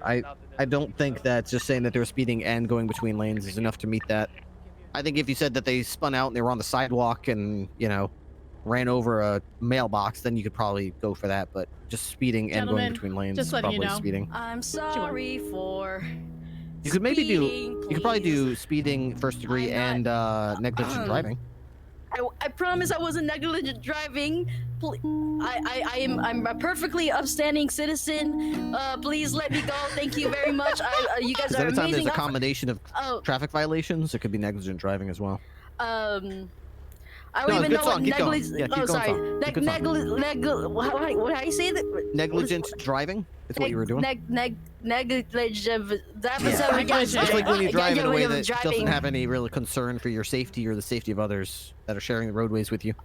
I don't think that just saying that they were speeding and going between lanes is enough to meet that. I think if you said that they spun out and they were on the sidewalk and, you know, ran over a mailbox, then you could probably go for that. But just speeding and going between lanes is probably speeding. I'm sorry for. You could maybe do. You could probably do speeding first degree and negligent driving. I promise I wasn't negligent driving. I'm a perfectly upstanding citizen. Please let me go. Thank you very much. You guys are amazing. Anytime there's a combination of traffic violations, it could be negligent driving as well. I don't even know what negligent. Yeah, oh, sorry. What how do you say that? Negligent driving. That's what you were doing. Negligent. Just like when you drive in a way that doesn't have any real concern for your safety or the safety of others that are sharing the roadways with you.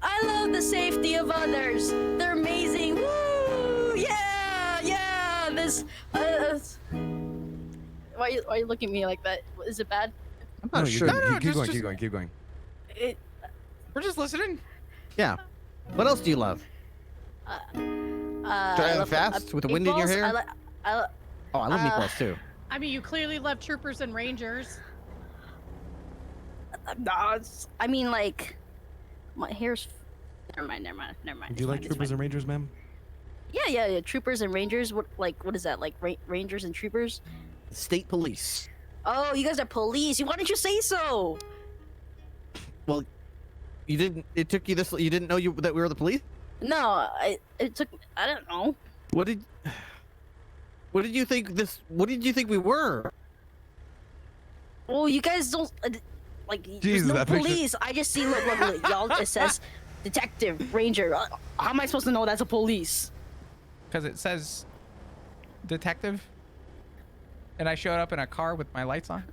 I love the safety of others. They're amazing. Woo! Yeah. This. Why are you looking at me like that? Is it bad? I'm not sure. No, keep going. We're just listening. Yeah. What else do you love? Driving fast with the wind in your hair? Oh, I love meatballs too. I mean, you clearly love troopers and rangers. I mean, like, my hair's. Never mind. Do you like troopers and rangers, ma'am? Yeah. Troopers and rangers. What is that? Like rangers and troopers? State police. Oh, you guys are police. Why didn't you say so? Well, you didn't. It took you this. You didn't know that we were the police? No, it took. I don't know. What did you think this? What did you think we were? Well, you guys don't like. Jesus, there's no police. I just see. Look, y'all. It says detective, ranger. How am I supposed to know that's a police? Because it says detective, and I showed up in a car with my lights on.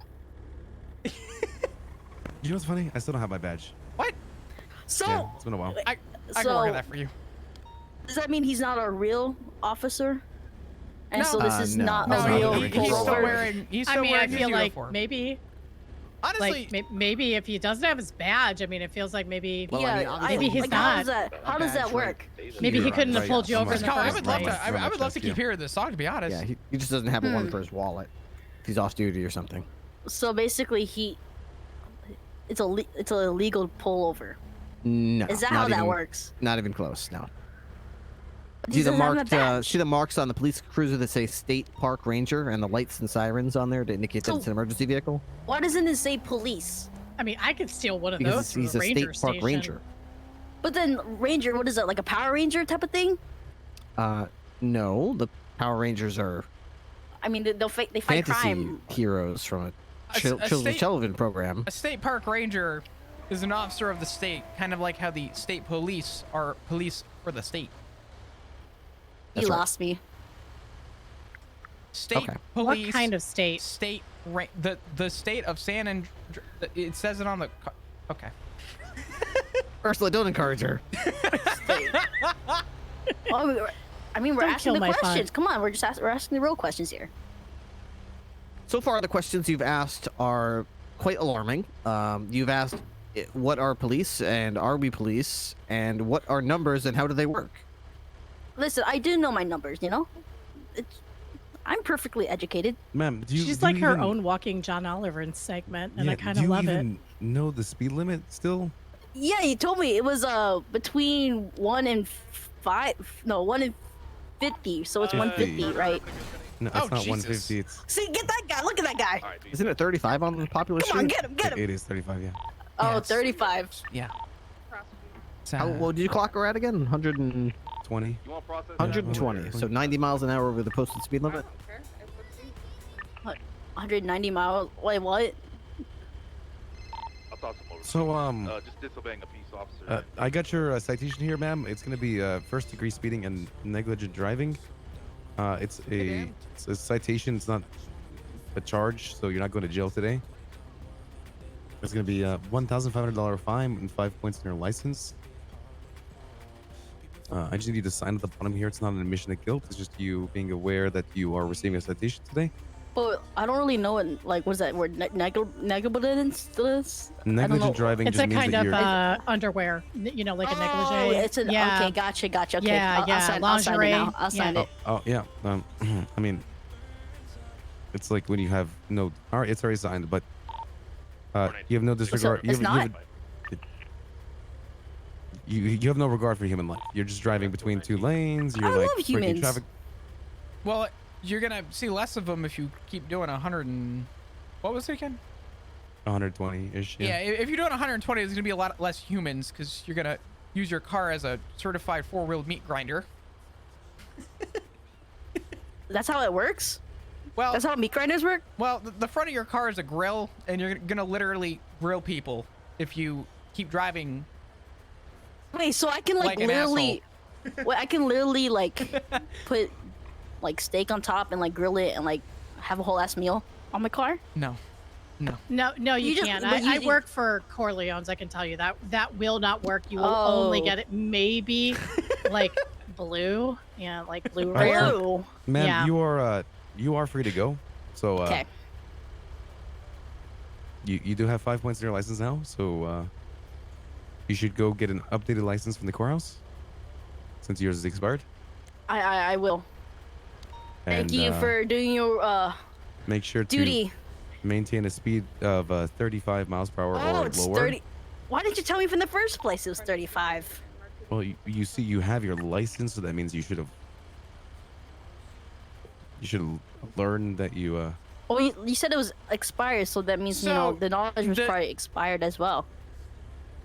You know what's funny? I still don't have my badge. What? So yeah, it's been a while. I can work on that for you. Does that mean he's not a real officer? And no. So this is not no, a real he's still wearing. He's still wearing I feel like uniform. maybe. Honestly, like, maybe if he doesn't have his badge, I mean, it feels like maybe. Well, maybe he's not. How does that work? Maybe he couldn't have pulled you over in the I first would love place. to. I would love to keep hearing this song. To be honest. Yeah, he just doesn't have one for his wallet. He's off duty or something. So basically, it's a illegal pullover. No. Is that how that works? Not even close. No. See the marks on the police cruiser that say State Park Ranger and the lights and sirens on there to indicate that it's an emergency vehicle? Why doesn't it say police? I mean, I could steal one of because those from he's the a ranger State Park station. Ranger. But then Ranger, what is that? Like a Power Ranger type of thing? No. The Power Rangers are. I mean, they fight fantasy crime. heroes from a children's television program. A state park ranger is an officer of the state, kind of like how the state police are police for the state. You lost me. State police. What kind of state? The state of San and it says it on the. Okay. Ursula, don't encourage her. I mean, we're asking the questions. Come on, we're asking the real questions here. So far, the questions you've asked are quite alarming. You've asked, what are police and are we police and what are numbers and how do they work? Listen, I do know my numbers, you know? I'm perfectly educated. Ma'am, She's like her own walking John Oliver segment, and I kind of love it. Do you even know the speed limit still? Yeah, he told me it was between 1 and 5. No, 1 and 50. So it's 150, right? No, it's not 150. It's... See, get that guy. Look at that guy. Isn't it 35 on the popular street? Come on, get him. It is 35, yeah. Oh, 35. Yeah. What did you clock her at again? 120. 120. So 90 miles an hour over the posted speed limit. 190 miles. Wait, what? So just disobeying a peace officer. I got your citation here, ma'am. It's gonna be first degree speeding and negligent driving. It's a citation. It's not a charge, so you're not going to jail today. It's gonna be a $1,500 fine and 5 points on your license. I just need you to sign at the bottom here. It's not an admission of guilt. It's just you being aware that you are receiving a citation today. But I don't really know what, like, what's that word? Negligence? I don't know. Negligent driving It's just a means kind that of you're. underwear, like a Oh, negligee. it's an, yeah. okay, gotcha. Okay, Yeah, I'll yeah, sign it lingerie, now. I'll sign yeah. it. Oh yeah. I mean, it's like when you have no. All right, it's already signed, but you have no disregard. it's not. You have no regard for human life. You're just driving between two lanes. You're I like love breaking humans. traffic. Well, you're gonna see less of them if you keep doing 100 and what was it again? 120-ish. Yeah, if you're doing 120, there's gonna be a lot less humans because you're gonna use your car as a certified four-wheeled meat grinder. That's how it works? Well, That's how meat grinders work? well, the front of your car is a grill, and you're gonna literally grill people if you keep driving. Wait, so I can Like an literally, wait, I can literally like put like steak on top and like grill it and like have a whole ass meal on my car? No, no. No, you You just- can't. but I you- work for Corleone's. I can tell you that will not work. You will only Oh. get it maybe like blue. Yeah, like blue All right, rare. Blue. Ma'am, Yeah. you are free to go. So Okay. you do have 5 points in your license now. So you should go get an updated license from the courthouse since yours is expired. I will. Thank And, you for doing your make sure to duty. maintain a speed of 35 miles per hour Oh, or it's lower. 30. Why didn't you tell me from the first place it was 35? Well, you see, you have your license, so that means you should have learned that you Oh, you said it was expired, so that means, So, the knowledge was the- probably expired as well.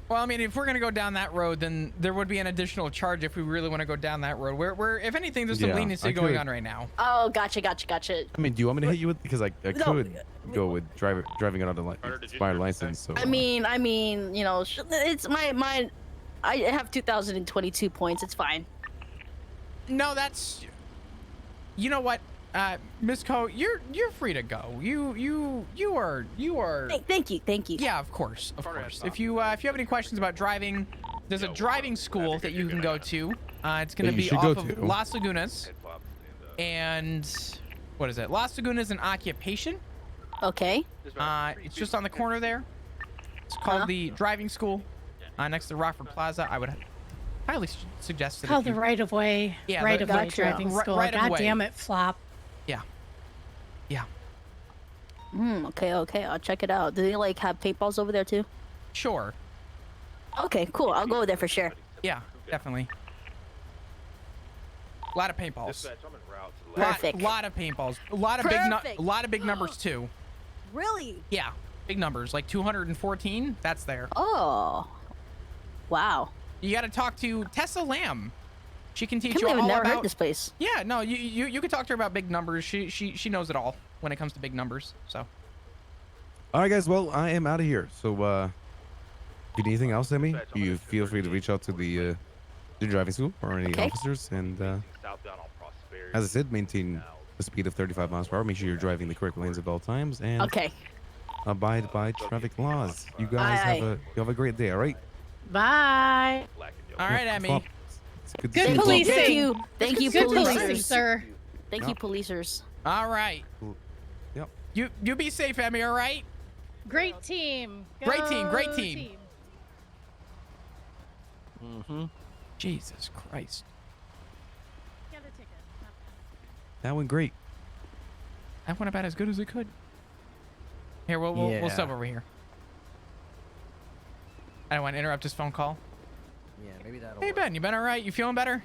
Well, I mean, if we're gonna go down that road, then there would be an additional charge if we really want to go down that road. We're if anything, there's some Yeah, leniency I going could- on right now. Oh, gotcha. I mean, do you want me to hit you with, because I No. could go with driving it on the expired license. So I mean, it's my I have 2022 points. It's fine. No, that's. You know what, Miss Ko, you're free to go. You are. Thank you. Yeah, of course. If you have any questions about driving, there's a driving school that you can go to. It's gonna That you be should off go of to. Las Lagunas, and what is it? Las Lagunas and Occupation. Okay. It's just on the corner there. It's called Uh-huh. the driving school, next to Rockford Plaza. I would highly suggest that. Called if the you- right of way. Yeah, right the- of way Gotcha. driving Right- school. right of God way. damn it, Flop. Yeah. Okay. I'll check it out. Do they like have paintballs over there too? Sure. Okay, cool. I'll go there for sure. Yeah, definitely. A lot of paintballs. Dispatch, I'm en route to the left. Perfect. Lot of paintballs. A lot of big numbers too. Really? Yeah, big numbers like 214. That's there. Oh. Wow. You got to talk to Tessa Lamb. She can teach Can't you believe I've all never heard about. this place. Yeah, no, you can talk to her about big numbers. She knows it all when it comes to big numbers. So all right, guys. Well, I am out of here. So if you need anything else, Emmy, you feel free to reach out to the driving school or any Okay. officers. And Southbound on Prosperity. as I said, maintain a speed of 35 miles per hour. Make sure you're driving the correct lanes at all times, and Okay. abide by traffic laws. You guys Aye. have a great day. All right. Bye. Black and yellow. all right, Emmy. Flop. It's good to Good see you. policing. Thank you. Thank you, Good policers. policing, sir. Thank you, policers. All right. Yep. You be safe, Emmy. All right. Great team. Great team, great Go team. Jesus Christ. Get a ticket. That went great. That went about as good as it could. Here, we'll Yeah. stop over here. I don't want to interrupt his phone call. Yeah, maybe that'll. Hey work. Ben, you been all right? You feeling better?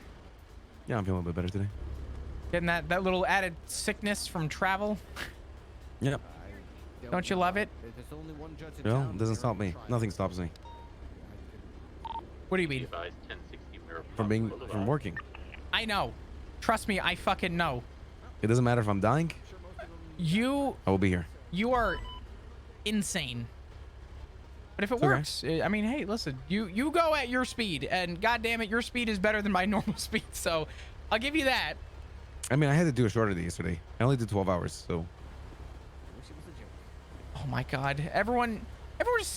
Yeah, I'm feeling a bit better today. Getting that little added sickness from travel? Yep. Don't you love it? There's only one judge in Well, town. it doesn't stop me. Nothing stops me What do you mean? Advised 1060 Mirror from working. I know. Trust me, I fucking know. It doesn't matter if I'm dying. You I will be here. are insane. But if it okay. works, I mean, hey, listen, you go at your speed, and god damn it, your speed is better than my normal speed, so I'll give you that. I mean, I had to do a shorter day yesterday. I only did 12 hours, so. Oh my god, everyone's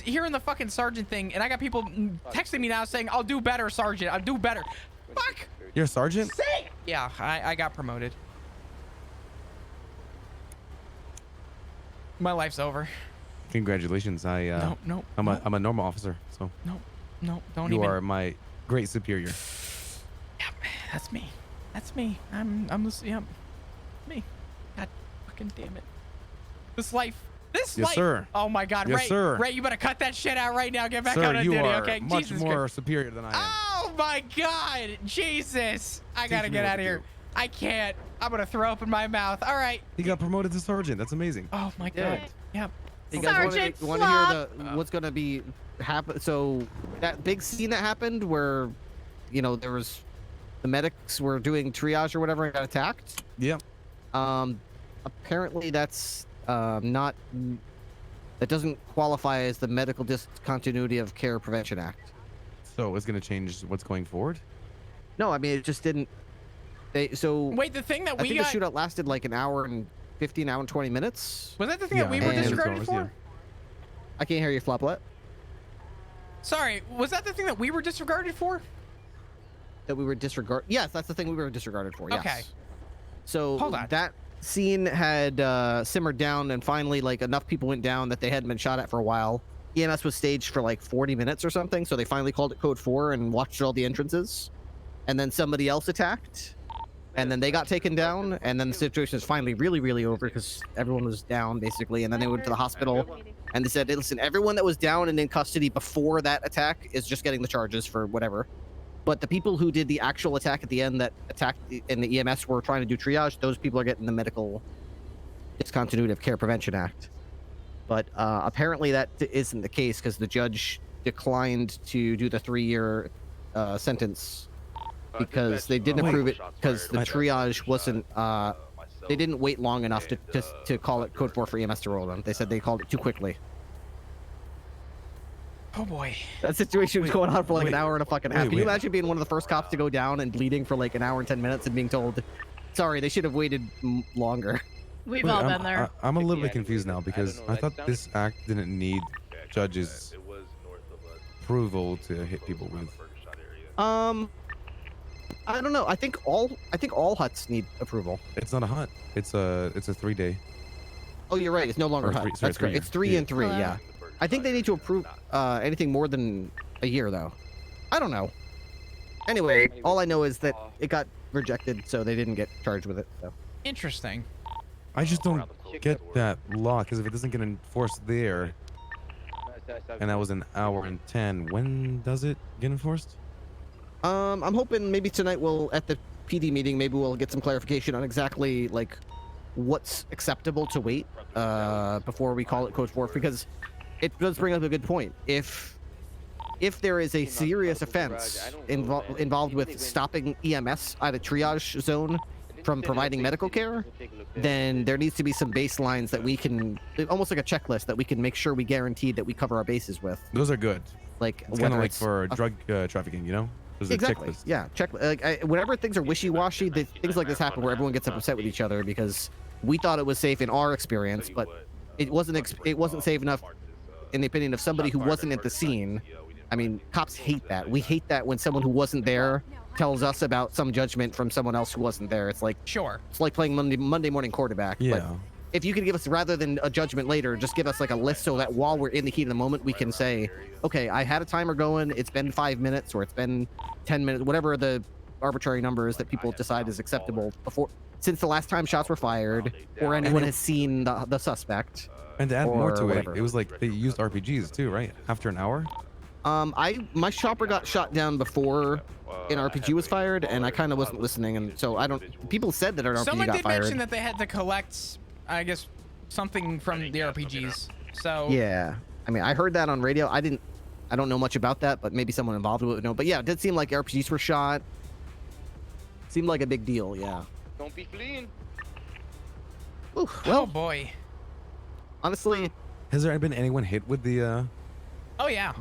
hearing the fucking sergeant thing, and I got people texting me now saying, I'll do better, sergeant, I'll do better. Fuck! You're a sergeant? Yeah, I got promoted. My life's over. Congratulations. No, I'm a normal officer, so no, don't you even. are my great superior. Yep, that's me. That's me. I'm the yep. Me. God fucking damn it. This life. This Yes, life. sir. Oh my God, Yes, Ray. sir. Ray, you better cut that shit out right now. Get back Sir, out on you duty, are okay? much Jesus more Christ. superior than I am. Oh my God, Jesus! I gotta me get what out to of here. do. I can't. I'm gonna throw up in my mouth. All right. He got promoted to sergeant. That's amazing. Oh my Yeah. God. Yep. You guys Sergeant want to hear Flop. what's going to be happen? So that big scene that happened where, there was the medics were doing triage or whatever and got attacked. Yep. Apparently that's not. That doesn't qualify as the Medical Discontinuity of Care Prevention Act. So it's gonna change what's going forward. No, I mean it just didn't. Wait, the thing that I we think got the shootout lasted like an hour and 15, hour and 20 minutes. was that the thing that we were and- disregarded hours, for? yeah. I can't hear you, Floplet. Sorry, was that the thing that we were disregarded for? That we were disregarded. Yes, that's the thing we were disregarded for. Yes. Okay. So Hold on. that scene had simmered down, and finally, like enough people went down that they hadn't been shot at for a while. EMS was staged for like 40 minutes or something, so they finally called it Code 4 and watched all the entrances. And then somebody else attacked, and then they got taken down, and then the situation is finally really, really over because everyone was down basically. And then they went to the hospital, and they said, hey, listen, everyone that was down and in custody before that attack is just getting the charges for whatever. But the people who did the actual attack at the end that attacked in the EMS were trying to do triage, those people are getting the Medical Discontinuity of Care Prevention Act. But apparently that isn't the case because the judge declined to do the 3-year sentence because they didn't approve it because the triage wasn't. They didn't wait long enough to call it Code 4 for EMS to roll them. They said they called it too quickly. Oh boy. That situation was going on for like wait, an hour and a fucking half. wait, Can you wait. imagine being one of the first cops to go down and bleeding for like an hour and 10 minutes and being told, sorry, they should have waited longer? We've Wait, all I'm, been there. I'm a little bit confused now because I thought this act didn't need judges' It was north of us. approval to hit people with. I don't know. I think all huts need approval. It's not a hunt. It's a 3-day. Oh, you're right. It's no longer Or hut. three- sorry, That's correct. 3 It's 3 year. and 3. Hello. Yeah. I think they need to approve anything more than a year, though. I don't know. Anyway, all I know is that it got rejected, so they didn't get charged with it. So. Interesting. I just don't get that law because if it doesn't get enforced there, and that was an hour and 10, when does it get enforced? I'm hoping maybe tonight we'll at the PD meeting maybe we'll get some clarification on exactly like what's acceptable to wait before we call it Code 4 because it does bring up a good point. If there is a serious offense involved with stopping EMS at a triage zone from providing medical care, then there needs to be some baselines that we can, almost like a checklist that we can make sure we guarantee that we cover our bases with. Those are good. Like It's kind of whether like for drug trafficking, you know? There's a exactly. checklist. Yeah. Whenever things are wishy-washy, things like this happen where everyone gets upset with each other because we thought it was safe in our experience, but it wasn't safe enough in the opinion of somebody who wasn't at the scene. I mean, cops hate that. We hate that when someone who wasn't there tells us about some judgment from someone else who wasn't there. It's like Sure. playing Monday morning quarterback. Yeah. But if you could give us, rather than a judgment later, just give us like a list so that while we're in the heat of the moment, we can say, okay, I had a timer going. It's been 5 minutes or it's been 10 minutes, whatever the arbitrary number is that people decide is acceptable since the last time shots were fired or anyone has seen the suspect. And to add more or to whatever. it was like they used RPGs too, right? After an hour? My chopper got shot down before an RPG was fired, and I kind of wasn't listening, and so I don't. People said that an RPG Someone got did fired. mention that they had to collect, I guess, something from the RPGs. So Yeah, I mean, I heard that on radio. I don't know much about that, but maybe someone involved would know. But yeah, it did seem like RPGs were shot. Seemed like a big deal. Yeah. Don't be fleeing. Ooh, oh well, boy. honestly, Has there been anyone hit with the Oh yeah.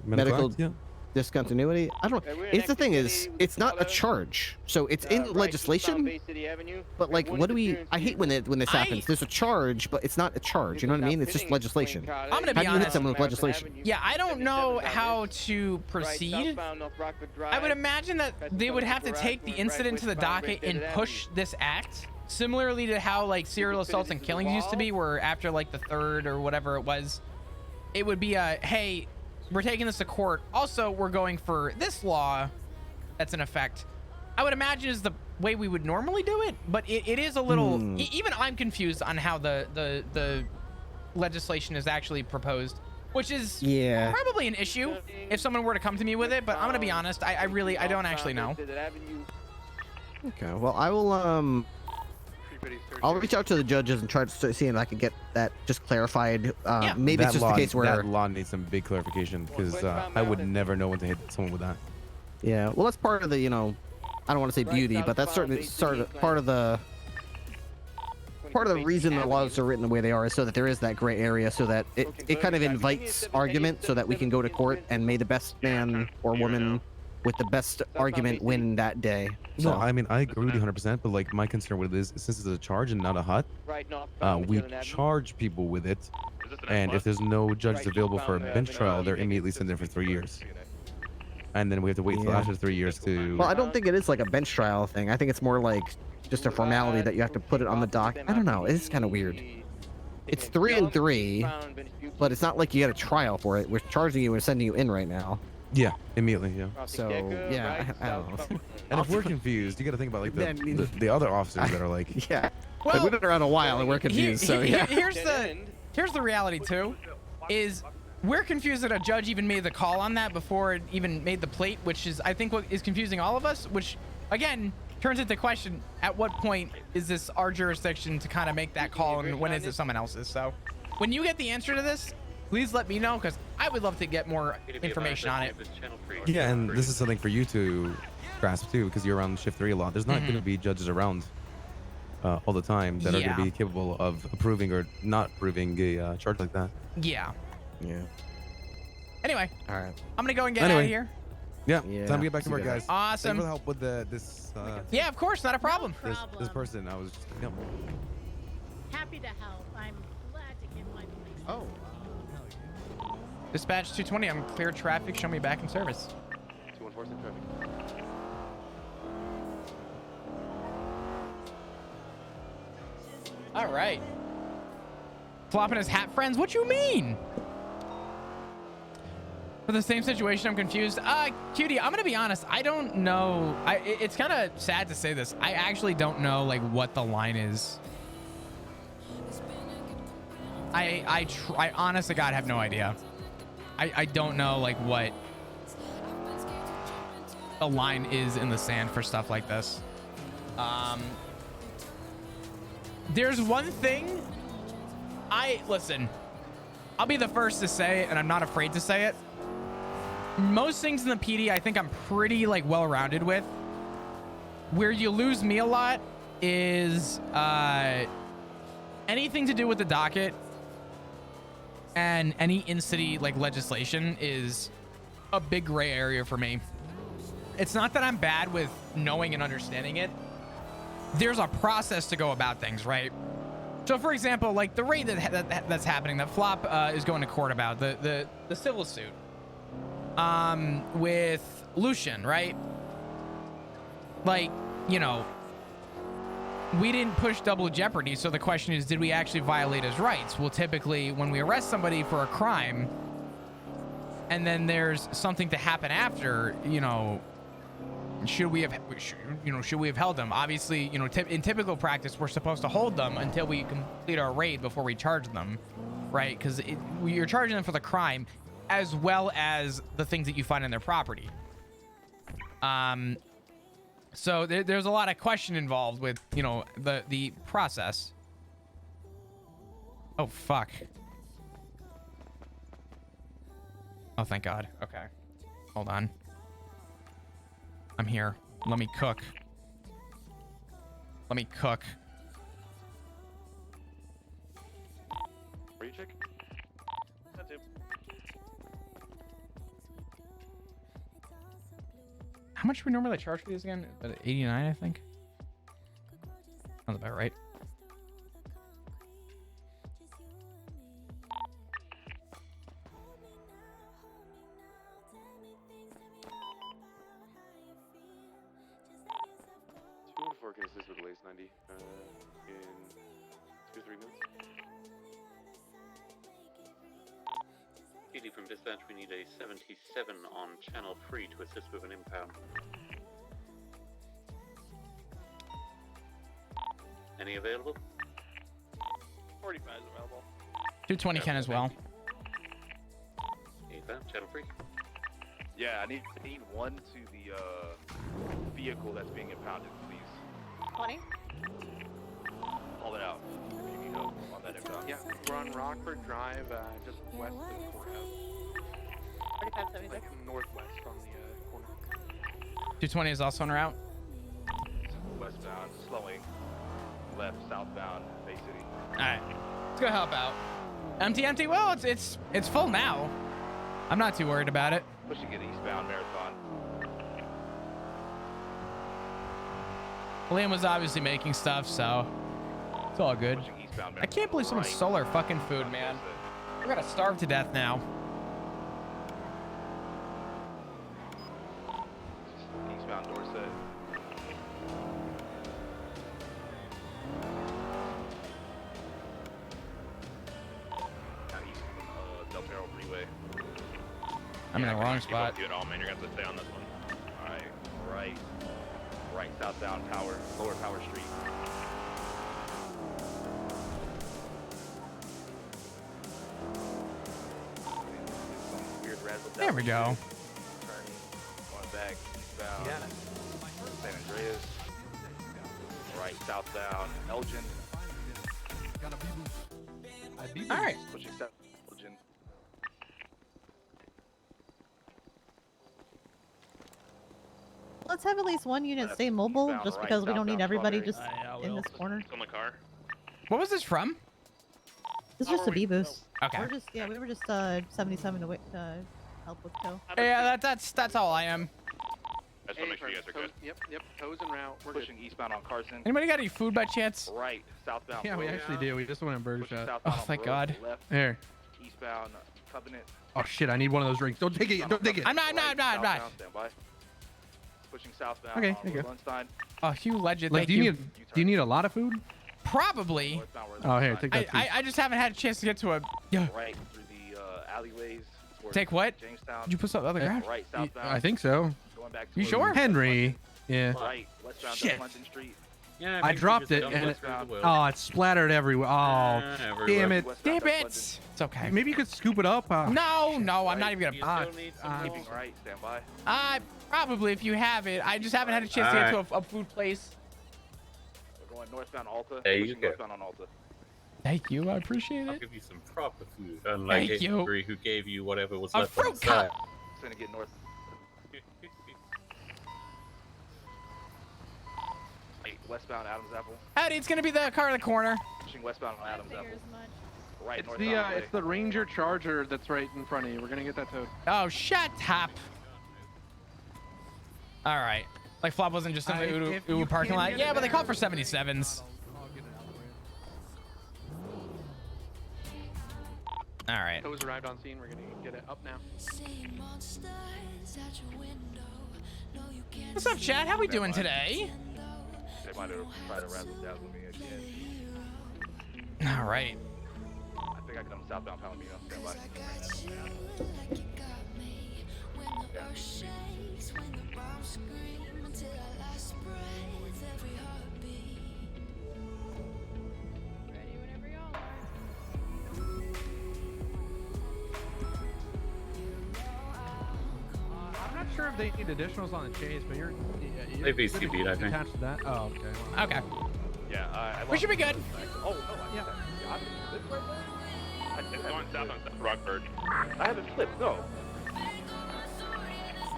medical act? Yeah. discontinuity. I don't. Hey, we're in It's the Active thing is, City with it's not a Color. charge, so it's in Right, legislation. Bay City Avenue. But like, One what of do the we? parents I hate when this I- happens. There's a charge, but it's not a charge. You know what I mean? It's just legislation. I'm gonna How be do you hit honest. someone with legislation? Yeah, I don't know how to proceed. I would imagine that they would have to take the incident to the docket and push this act similarly to how like serial assaults and killings used to be, where after like the third or whatever it was, it would be a, hey, we're taking this to court. Also, we're going for this law that's in effect. I would imagine is the way we would normally do it, but it is a little, even I'm confused on how the legislation is actually proposed, which is probably an issue if someone were to come to me with it, but I'm gonna be honest, I don't actually know. Okay, well, I will I'll reach out to the judges and try to start seeing if I can get that just clarified. Maybe it's just the case where that law needs some big clarification, because I would never know when to hit someone with that. Yeah, well, that's part of the, you know, I don't want to say beauty, but that's certainly part of the reason the laws are written the way they are is so that there is that gray area, so that it kind of invites argument, so that we can go to court and may the best man or woman with the best argument win that day. No, I mean, I agree with you 100%, but like my concern with it is, since it's a charge and not a hut, we charge people with it, and if there's no judges available for a bench trial, they're immediately sent in for 3 years. And then we have to wait till after 3 years to... Well, I don't think it is like a bench trial thing. I think it's more like just a formality that you have to put it on the dock. I don't know. It's kind of weird. It's 3 and 3, but it's not like you got a trial for it. We're charging you and sending you in right now. Yeah, immediately, yeah. So, yeah, I don't know. And if we're confused, you got to think about like the other officers that are like... Yeah. Well, like, we've been around a while and we're confused, so yeah. Here's the reality, too, is... We're confused that a judge even made the call on that before it even made the plate, which is, I think, what is confusing all of us, which, again, turns into question, at what point is this our jurisdiction to kind of make that call, and when is it someone else's? So when you get the answer to this, please let me know, because I would love to get more information on it. Yeah, and this is something for you to grasp, too, because you're around Shift 3 a lot. There's not going to be judges around all the time that are going to be capable of approving or not approving a charge like that. Yeah. Yeah. Anyway, all right. I'm gonna go and get out of here. Yeah. Time to get back to work, guys. Awesome. Thanks for the help with this. Yeah, of course, not a problem. This person, I was. Yep. Happy to help. I'm glad to give my police. Oh. Dispatch 220. I'm clear traffic. Show me back in service. 214 traffic. All right. Flopping his hat, friends. What you mean? For the same situation, I'm confused. Cutie, I'm gonna be honest. I don't know. It's kind of sad to say this. I actually don't know like what the line is. I honest to God have no idea. I don't know like what the line is in the sand for stuff like this. There's one thing. Listen, I'll be the first to say it, and I'm not afraid to say it. Most things in the PD, I think I'm pretty like well-rounded with. Where you lose me a lot is anything to do with the docket and any in-city like legislation is a big gray area for me. It's not that I'm bad with knowing and understanding it. There's a process to go about things, right? So, for example, like the raid that's happening, that Flop is going to court about, the civil suit with Lucian, right? Like, you know, we didn't push double jeopardy, so the question is, did we actually violate his rights? Well, typically, when we arrest somebody for a crime, and then there's something to happen after, you know, should we have held them? Obviously, you know, in typical practice, we're supposed to hold them until we complete our raid before we charge them, right? Because you're charging them for the crime as well as the things that you find in their property. So there's a lot of question involved with, you know, the process. Oh, fuck. Oh, thank God. Okay. Hold on. I'm here. Let me cook. Let me cook. Where you check? That's it. How much do we normally charge for these again? 89, I think. Sounds about right. Can assist with the latest 90. Daily from dispatch, we need a 77 on channel 3 to assist with an impound. Any available? 45 is available. 220 can as well. Inbound, channel 3. Yeah, I need one to the vehicle that's being impounded, please. 20? Call it out. If you need help on that impound. Yeah, we're on Rockford Drive, just west of the courthouse. 4576. Like northwest from the corner. 220 is also en route. Westbound, slowing. Left, southbound, Bay City. All right, let's go help out. Empty. Well, it's full now. I'm not too worried about it. Pushing it eastbound, Marathon. Liam was obviously making stuff, so it's all good. Pushing eastbound, Marathon. I can't believe someone stole our fucking food, man. We're gonna starve to death now. Eastbound, Dorset. East, Del Perro Freeway. I'm in the wrong spot. You at all, man. You're gonna have to stay on this one. All right, right, southbound Power, Lower Power Street. Some weird razzle There we go. Turning, going back eastbound. San Andreas. Right, southbound Elgin. All right. Pushing south Elgin. Let's have at least one unit stay mobile, Eastbound, just right, because we don't need southbound everybody Strawberry. just in this corner. It's on the car. What was this from? It's just a B boost. Okay. We were just 77 to help with kill. Yeah, that's all I am. I just want to make sure you guys are good. Yep, toes en route. We're Pushing eastbound on Carson. Anybody got any food by chance? Right, southbound. Yeah, we Broad. actually do. We just went on Burger Pushing Shot. southbound Oh, on thank Broad, God. Left, Here. eastbound Covenant. Oh shit! I need one of those drinks. Don't take it. Don't take it. I'm not. Southbound, stand by. Pushing southbound Okay, on there you go. Lundstein. Oh, Hugh Legend, Like, thank do you. you need a lot of food? Probably. Northbound where Oh, here, Lundstein. take that. piece. I just haven't had a chance to get to a. Yeah. Right through the alleyways. towards Take what? Jamestown. Did you put something on the ground? Right, southbound. I think so. Going back You towards sure? Henry. Yeah. Right, westbound Shit. down London Street. Yeah, I dropped it and it, oh, it splattered everywhere. Oh, damn it. Westbound Damn London. it. It's okay. Maybe you could scoop it up. No, I'm not even gonna. Keeping right, stand by. Probably if you have it. I just haven't had a chance to get to a food place. We're going northbound Alta. There you pushing go. Northbound on Alta. Thank you. I appreciate I'll it. give you some proper food, unlike Thank you. Avery, who gave you whatever was A left on fruit the side. cup. Just gonna get north. Right, westbound Adams Apple. Howdy, it's gonna be the car in the corner. Pushing westbound on Adams Apple. Right, It's northbound. the Way. it's the Ranger Charger that's right in front of you. We're gonna get that towed. Oh, shut up. All right. Like Flop wasn't just in the If you Uwu parking can lot. get Yeah, it but they there, called for 77s. I'll get it out for you. All right. Toes arrived on scene. We're gonna get it up now. What's up, Chad? How we doing today? They might have tried to razzle dazzle me again. All right. I think I got them southbound Palomino. Stand by. I'm not sure if they need additionals on the chase, but you're They VCB'd, I think. attached to that. Oh, okay. Okay. Yeah, I We should be good. Oh, no, I got it. It's going south on Rockford. I haven't flipped, no.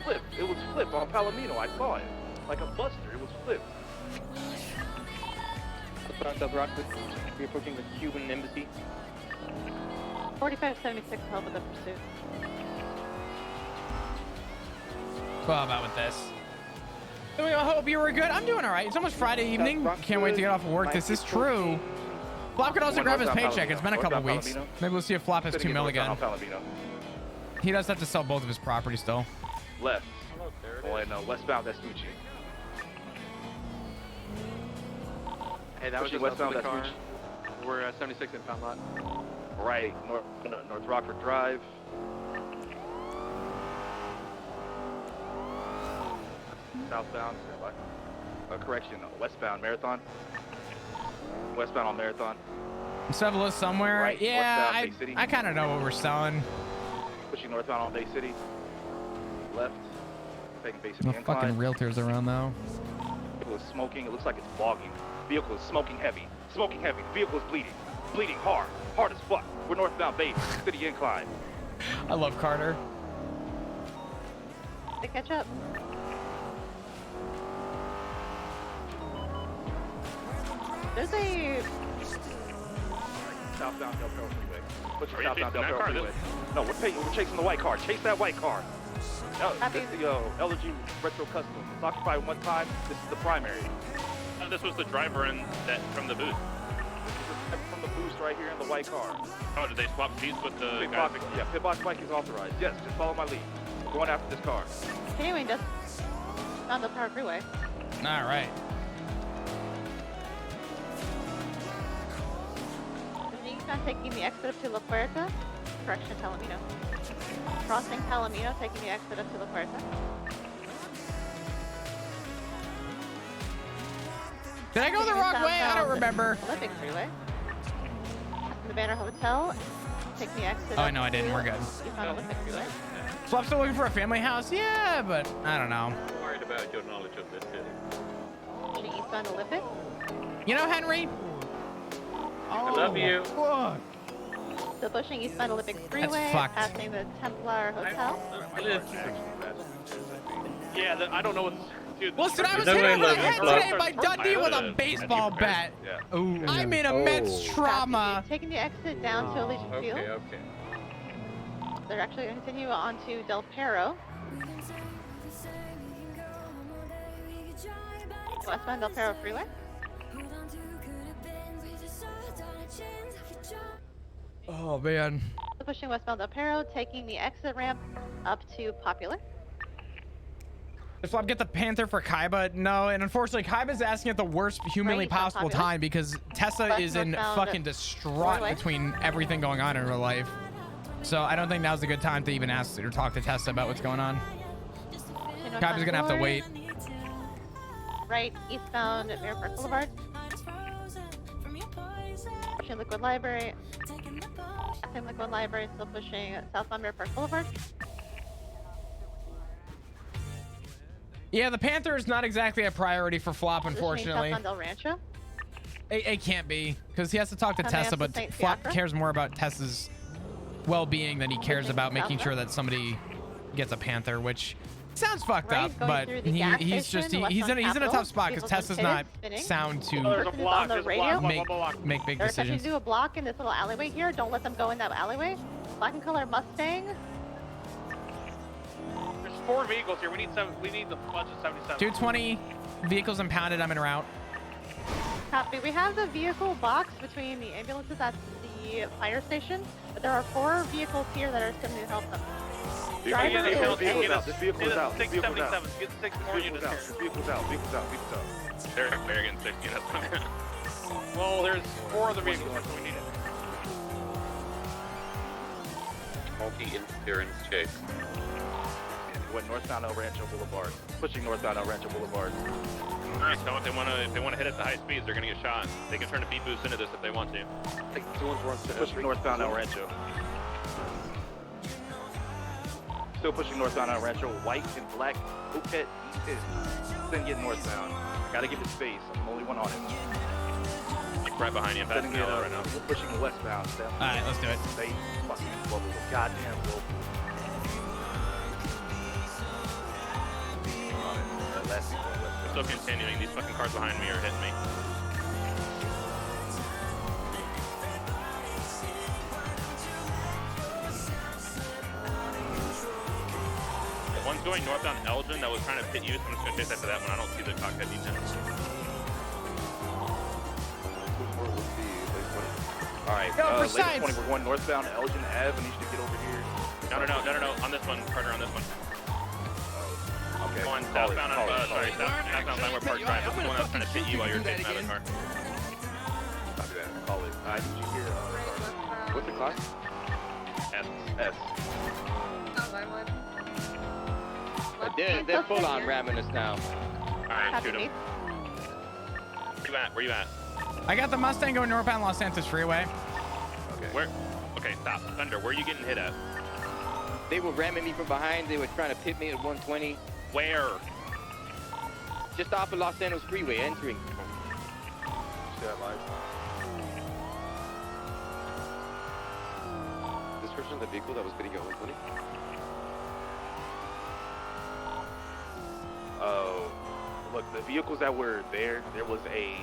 Flipped. It was flipped on Palomino. I saw it. Like a buster. It was flipped. South Rockford. We're approaching the Cuban embassy. 4576 help with the pursuit. Well, about with this. So I hope you were good. I'm doing all right. It's almost Friday evening. Can't wait to get off of work. This is true. Flop could also grab his paycheck. It's been a couple weeks. Maybe we'll see if Flop has 2 mil again. He does have to sell both of his properties still. Left. On westbound Vespucci. Hey, that was Pushing just westbound the car. Vespucci. We're 76 impound lot. Right, North Rockford Drive. Southbound, correction, westbound Marathon. Westbound on Marathon. Sevilla somewhere. Right, Yeah, northbound Bay City. I kind of know what we're selling. Pushing northbound on Bay City. Left. Taking Bay City No incline. fucking realtors around though. Vehicle is smoking. It looks like it's fogging. Vehicle is smoking heavy. Smoking heavy. Vehicle is bleeding. Bleeding hard. Hard as fuck. We're northbound Bay City incline. I love Carter. To catch up. There's a Southbound Del Perro Freeway. Push Are you southbound Del chasing that Perro car? Freeway. No, we're chasing the white car. Chase that white car. Happy. This is the LG Retro Custom. It's occupied one time. This is the primary. This was the driver in that from the booth. This is from the boost right here in the white car. Oh, did they swap seats with the Pit guy? box, yeah, pit box bike is authorized. Yes, just follow my lead. We're going after this car. continuing just on the Power Freeway. All right. Not taking the exit up to La Puerta. Correction, Palomino. Crossing Palomino, taking the exit up to La Puerta. Did I go the wrong way? I don't remember. Olympic Freeway. The Banner Hotel, taking the exit. Oh, no, I didn't. We're good. On Olympic Freeway. So I'm still looking for a family house? Yeah, but I don't know. I'm worried about your knowledge of this city. Pushing eastbound Olympic. You know, Henry? I love you. Fuck. Still pushing eastbound Olympic Freeway, fucked. passing the Templar Hotel. Yeah, I don't know what's... Dude, Listen, I was No hit way, over the love head you, today love. by Dundee with a baseball bat. Yeah. Ooh. I'm in immense trauma. Taking the exit down to Elysian Okay, Field. okay. They're actually going to continue on to Del Perro. Westbound Del Perro Freeway. Oh, man. Pushing westbound Del Perro, taking the exit ramp up to Popular. If I get the Panther for Kaiba, no, and unfortunately, Kaiba's asking at the worst humanly Right, it's not possible popular. time because Tessa But is in northbound fucking distraught Broadway. between everything going on in her life. So I don't think now's a good time to even ask or talk to Tessa about what's going on. Kaiba's gonna have to wait. Right, eastbound Mirror Park Boulevard. Pushing Liquid Library. Passing Liquid Library, still pushing southbound Mirror Park Boulevard. Yeah, the Panther is not exactly a priority for Flop, Pushing unfortunately. southbound Del Rancho. It can't be because he has to talk to Coming Tessa, up to but St. Flop Fiacre. cares more about Tessa's well-being than he cares Pushing about making southbound. sure that somebody gets a Panther, which sounds fucked Right, up, going but through the gas he's station, just west he's on in a Capitol. tough spot because Vehicles Tessa's pitted, not spinning. sound Oh, to there's a Person is block. on the There's a radio. block. make Block. make big They're attempting decisions. to do a block in this little alleyway here. Don't let them go in that alleyway. Black and color Mustang. There's 4 vehicles here. We need the bunch of 77. 220 vehicles impounded. I'm en route. Copy. We have the vehicle box between the ambulances at the fire station, but there are 4 vehicles here that are sending to help them. Driver Get is it, Vehicle's get out. This vehicle's out. This vehicle's out. 677. Get 6 more units here. This vehicle's out. Vehicle's out. Vehicle's out. They're getting 6 units. Well, there's 4 other vehicles, so we need it. Multi-interference chase. Went northbound El Rancho Boulevard. Pushing northbound El Rancho Boulevard. Alright, so if they want to hit at the high speeds, they're gonna get shot. They can turn a beat boost into this if they want to. Pushing northbound El Rancho. Still pushing northbound El Rancho. White and black Phuket is then getting northbound. Gotta give it space. I'm the only one on it. Like right behind you. I'm passing Sending yellow it right now. We're pushing westbound. All right, let's do it. They fucking bubble. Goddamn bubble. I'm still continuing. These fucking cars behind me are hitting me. One's going northbound Elgin that was trying to hit you, so I'm just gonna chase after that one. I don't see the cockpit details. Alright, Yo, latest precise. 20, we're going northbound Elgin Ave. I need you to get over here. No. On this one, Carter, on this one. Okay. Going southbound on, southbound Landwehr Park Drive. This is the one that was trying to hit you while you were chasing another car. Copy that. Call it. Alright, did you hear? What's the class? S. S. They're full on ramming us now. Alright, shoot him. Where you at? I got the Mustang going northbound Los Santos Freeway. Okay. Okay, stop. Thunder, where are you getting hit at? They were ramming me from behind. They were trying to pit me at 120. Where? Just off of Los Santos Freeway, entering. Description of the vehicle that was hitting you at 120? Look, the vehicles that were there was a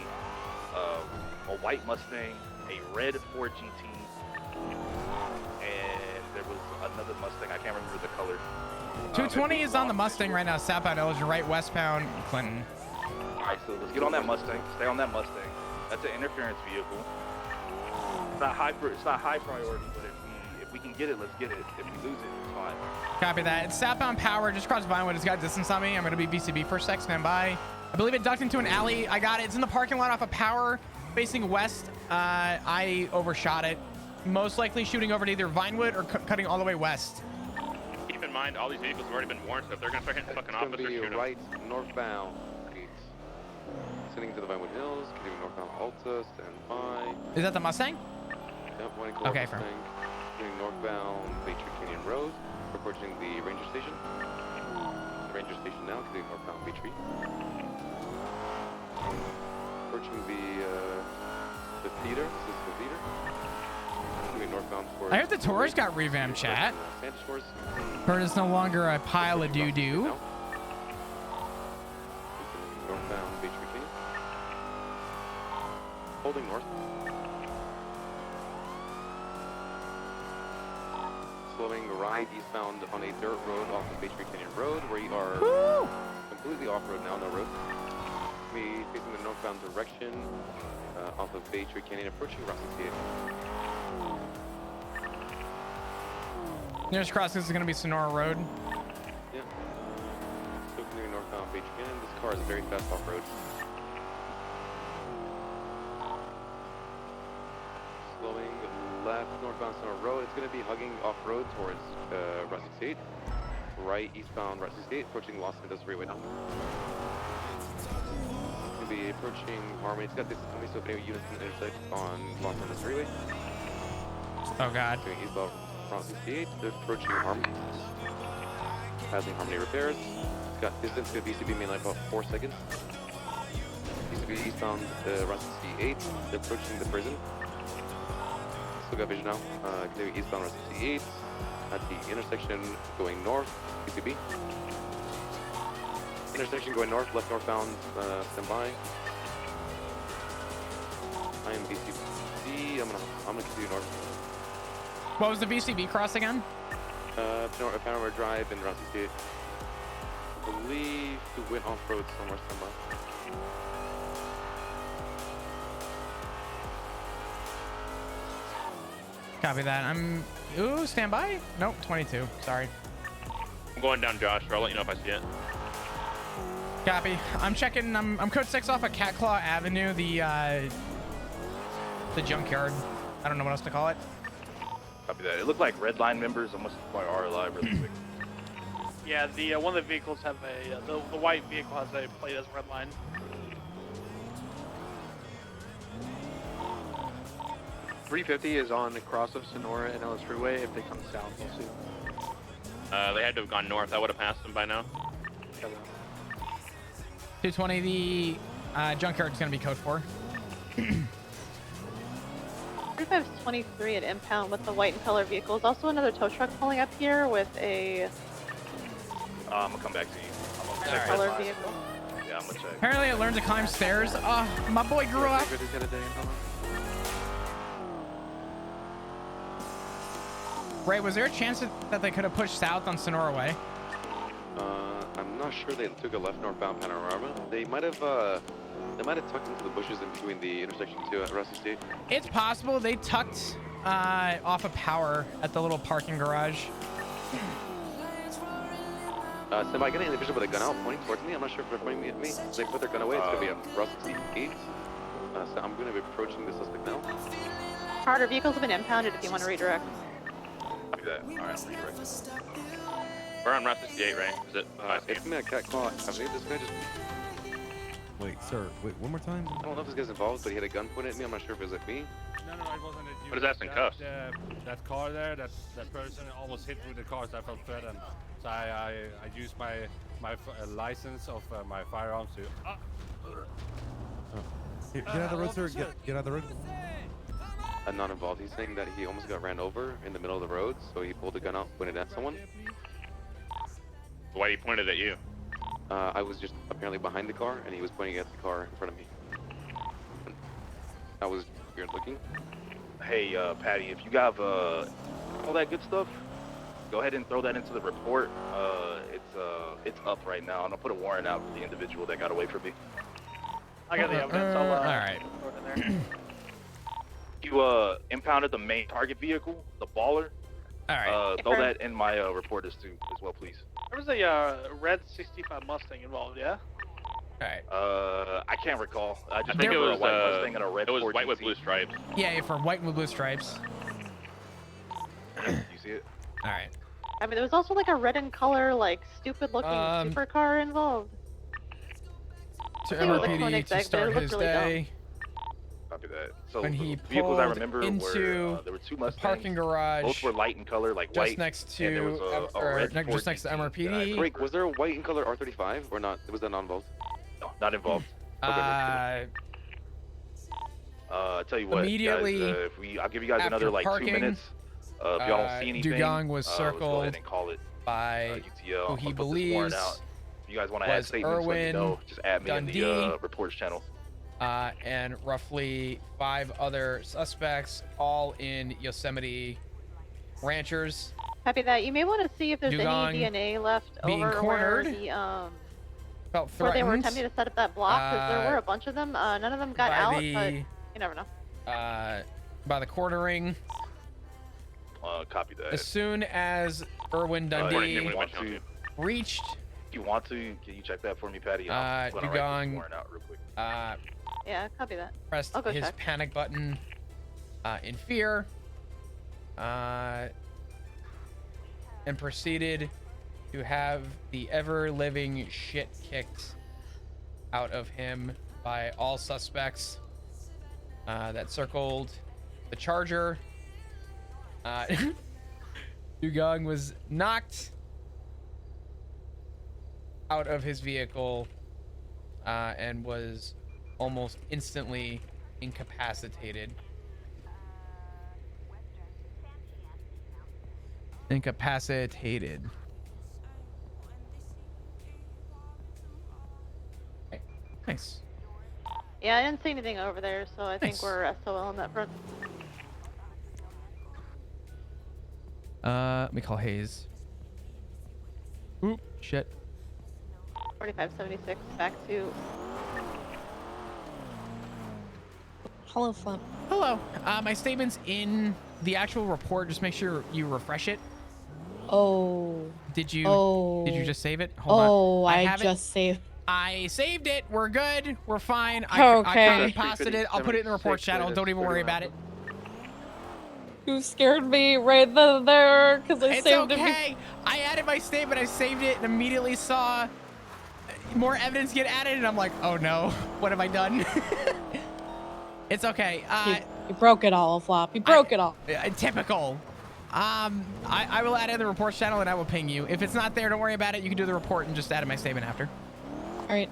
white Mustang, a red Ford GT, and there was another Mustang. I can't remember the color. 220 is on the Mustang right now. Southbound Elgin, right westbound Clinton. All right, so let's get on that Mustang. Stay on that Mustang. That's an interference vehicle. It's not high priority, but if we can get it, let's get it. If we lose it, it's fine. Copy that. It's southbound Power, just across Vinewood. It's got distance on me. I'm going to be VCB for a sec. Stand by. I believe it ducked into an alley. I got it. It's in the parking lot off of Power, facing west. I overshot it. Most likely shooting over to either Vinewood or cutting all the way west. Keep in mind, all these vehicles have already been warned, so if they're going to start hitting fucking officers, shoot them. Right, northbound. Sending to the Vinewood Hills, continuing northbound Alta, stand by. Is that the Mustang? Yep, one okay, Mustang. Continuing northbound Baytree Canyon Road, approaching the ranger station. The ranger station now, continuing northbound Baytree. Approaching the theater, this is the theater. Continuing northbound towards... I heard the Taurus got revamped, chat. Heard it's no longer a pile of doo-doo. Northbound Baytree Canyon. Holding north. Slowing right eastbound on a dirt road off of Baytree Canyon Road, where you are completely off-road now, no road. We facing the northbound direction off of Baytree Canyon, approaching Route 68. Nearest crossing is going to be Sonora Road. Yeah. So continuing northbound Baytree Canyon, this car is very fast off-road. Slowing left northbound Sonora Road. It's going to be hugging off-road towards Route 68. Right eastbound Route 68, approaching Los Santos Freeway now. It's going to be approaching Harmony. It's got this Harmony, so if any units can intersect on Los Santos Freeway. Oh god. Doing eastbound Route 68, they're approaching Harmony. Passing Harmony repairs. It's got distance to VCB main line about 4 seconds. VCB eastbound Route 68, they're approaching the prison. Still got vision now. Continuing eastbound Route 68 at the intersection going north, VCB. Intersection going north, left northbound, stand by. I am VCB. I'm gonna continue north. What was the VCB cross again? Panorama Drive and Route 68. I believe we went off-road somewhere, stand by. Copy that. Ooh, stand by? Nope, 22. Sorry. I'm going down Josh, I'll let you know if I see it. Copy. I'm checking. I'm code 6 off of Catclaw Avenue, the junkyard. I don't know what else to call it. Copy that. It looked like red line members. I must apply RLI really quick. Yeah, the one of the vehicles have a the white vehicle has a plate as red line. .350 is on the cross of Sonora and Ellis Freeway. If they come south, we'll see. They had to have gone north. I would have passed them by now. 220, the junkyard's gonna be code 4. 3523 at impound with the white and color vehicles. Also another tow truck pulling up here with a I'm gonna come back to you. I'm gonna check color vehicle. Yeah, I'm gonna check. Apparently it learned to climb stairs. Oh, my boy grew up. Ray, was there a chance that they could have pushed south on Sonora Way? I'm not sure they took a left northbound panorama. They might have tucked into the bushes in between the intersection 2 at Route 68. It's possible they tucked off of Power at the little parking garage. Somebody getting the vision with a gun out pointing towards me. I'm not sure if they're pointing at me. They put their gun away. It's gonna be a Route 68. So I'm gonna be approaching the suspect now. Carter, vehicles have been impounded if you want to redirect. Copy that. All right, I'll redirect. We're on Route 68, right? Is it? It's me, a cat claw. I think this guy just. Wait, sir. Wait, one more time. I don't know if this guy's involved, but he had a gun pointed at me. I'm not sure if it was like me. No, it wasn't. But his ass in cuffs. That car there, that person almost hit with the car, so I felt threatened. So I used my license of my firearms to. Get out of the road, sir. Get out of the road. I'm not involved. He's saying that he almost got ran over in the middle of the road, so he pulled the gun out, pointed at someone. Why he pointed at you? I was just apparently behind the car, and he was pointing at the car in front of me. That was weird looking. Hey, Patty, if you got all that good stuff, go ahead and throw that into the report. It's up right now, and I'll put a warrant out for the individual that got away from me. I got the evidence. all right. You impounded the main target vehicle, the baller. All right. Throw that in my report as well, please. There was a red 65 Mustang involved, yeah? All I can't recall. I just think it remember was a white Mustang and a red it was 4 white with GT. blue stripes. Yeah, for white with blue stripes. You see it? All right. I mean, there was also like a red in color, like stupid-looking supercar involved. To I think it was like MRPD to Koenigsegg, but it start looked his really dumb. day. Copy that. So When he the vehicles I pulled remember into were there were 2 Mustangs. Parking garage. Both were light in color, like just white. next and there to was a red Ford just next to GT MRPD. Break, was there a white in color R35 or not? Was that not involved? No, not involved. Tell you what, Immediately guys, I'll give you guys another like parking, 2 minutes. If y'all don't see anything, Dugong was let's go circled ahead and call it by UTL. who he I'll put this believes warrant out. If you guys want to add was statements, let me know. Irwin Just add me in Dundee. the reports channel. And roughly 5 other suspects, all in Yosemite Ranchers. Copy that. You may want to see if there's Dugong any DNA left being over cornered. where the Felt where they were threatened attempting to set up that block, because there were a bunch of them. None of them got by out, the- but you never know. by the quartering. Copy that. As soon as Irwin Dundee reached, If you want to, can you check that for me, Patty? I'm gonna write this Dugong warrant out real quick. Yeah, copy that. pressed I'll go his check. panic button in fear, and proceeded to have the ever-living shit kicked out of him by all suspects that circled the Charger. Dugong was knocked out of his vehicle and was almost instantly incapacitated. Okay. Nice. Yeah, I didn't see anything over there, so I think Nice. we're SOL on that front. Let me call Hayes. Oop, shit. 4576 back to. Hello, Flump. Hello. My statement's in the actual report. Just make sure you refresh it. Oh. Did you Oh. just save it? Hold on. Oh, I have it. just saved. I saved it. We're good. We're fine. I Okay. copy pasted it. I'll put it in the report channel. Don't even worry about it. You scared me right then and there because I It's saved okay. it. I added my statement. I saved it and immediately saw more evidence get added, and I'm like, oh no, what have I done? It's okay. You broke it all, Flop. You broke it all. Typical. I will add it in the report channel and I will ping you. If it's not there, don't worry about it. You can do the report and just add in my statement after. All right.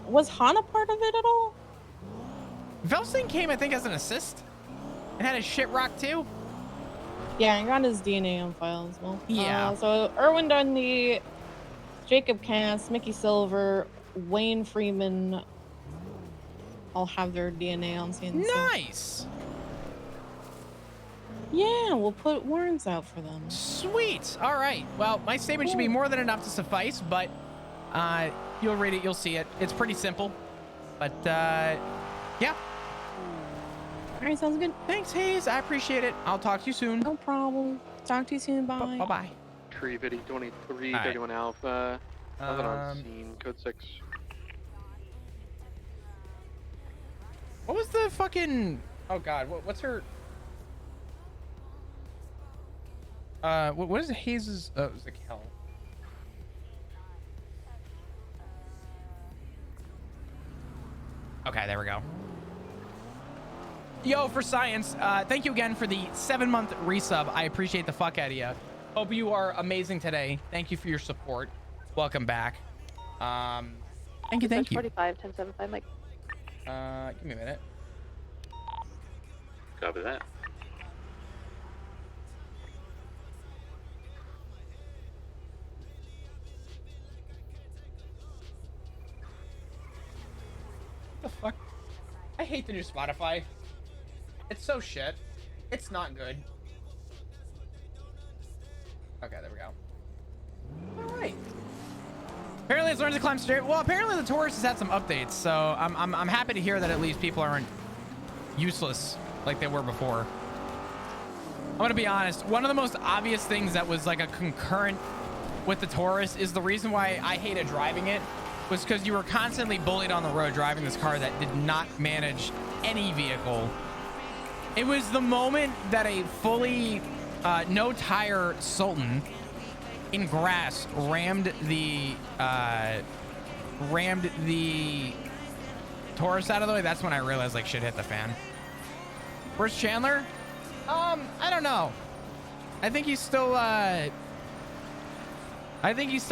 Was Hana part of it at all? Velstein came, I think, as an assist and had a shit rock too. Yeah, I got his DNA on file as well. Yeah. So Irwin Dundee, Jacob Cass, Mickey Silver, Wayne Freeman all have their DNA on scene. Nice. Yeah, we'll put warrants out for them. Sweet. All right. Well, my statement should be more than enough to suffice, but you'll read it, you'll see it. It's pretty simple. But yeah. All right, sounds good. Thanks, Hayes. I appreciate it. I'll talk to you soon. No problem. Talk to you soon. Bye. Bye-bye. Tree Viddy 2331 Alpha. Nothing on scene. Code 6. What was the fucking... Oh, God. What's her... what is Hayes's... Oh, it was the Kel. Okay, there we go. Yo, for science, thank you again for the 7-month resub. I appreciate the fuck out of you. Hope you are amazing today. Thank you for your support. Welcome back. Thank you. 45, 1075, Mike. Give me a minute. Copy that. What the fuck? I hate the new Spotify. It's so shit. It's not good. Okay, there we go. All right. Apparently it's learned to climb straight. Well, apparently the Taurus has had some updates, so I'm happy to hear that at least people aren't useless like they were before. I'm gonna be honest. One of the most obvious things that was like a concurrent with the Taurus is the reason why I hated driving it was because you were constantly bullied on the road driving this car that did not manage any vehicle. It was the moment that a fully no tire Sultan in grass rammed the Taurus out of the way. That's when I realized like shit hit the fan. Where's Chandler? I don't know. I think he's still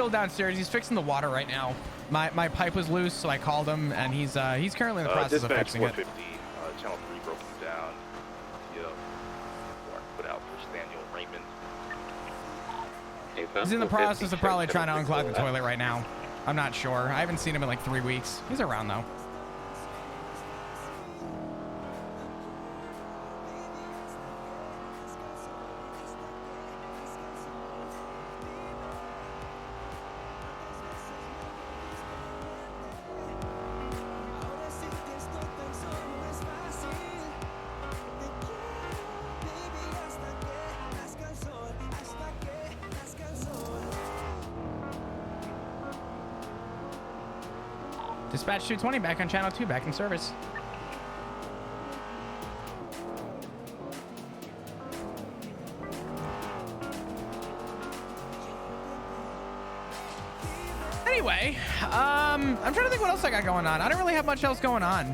downstairs. He's fixing the water right now. My pipe was loose, so I called him, and he's currently in the process of fixing it. 450, channel 3 broken down. Yep. Put out for Daniel Raymond. He's in the process of probably trying to unclog the toilet right now. I'm not sure. I haven't seen him in like 3 weeks. He's around though. Dispatch 220 back on channel 2, back in service. Anyway, I'm trying to think what else I got going on. I don't really have much else going on.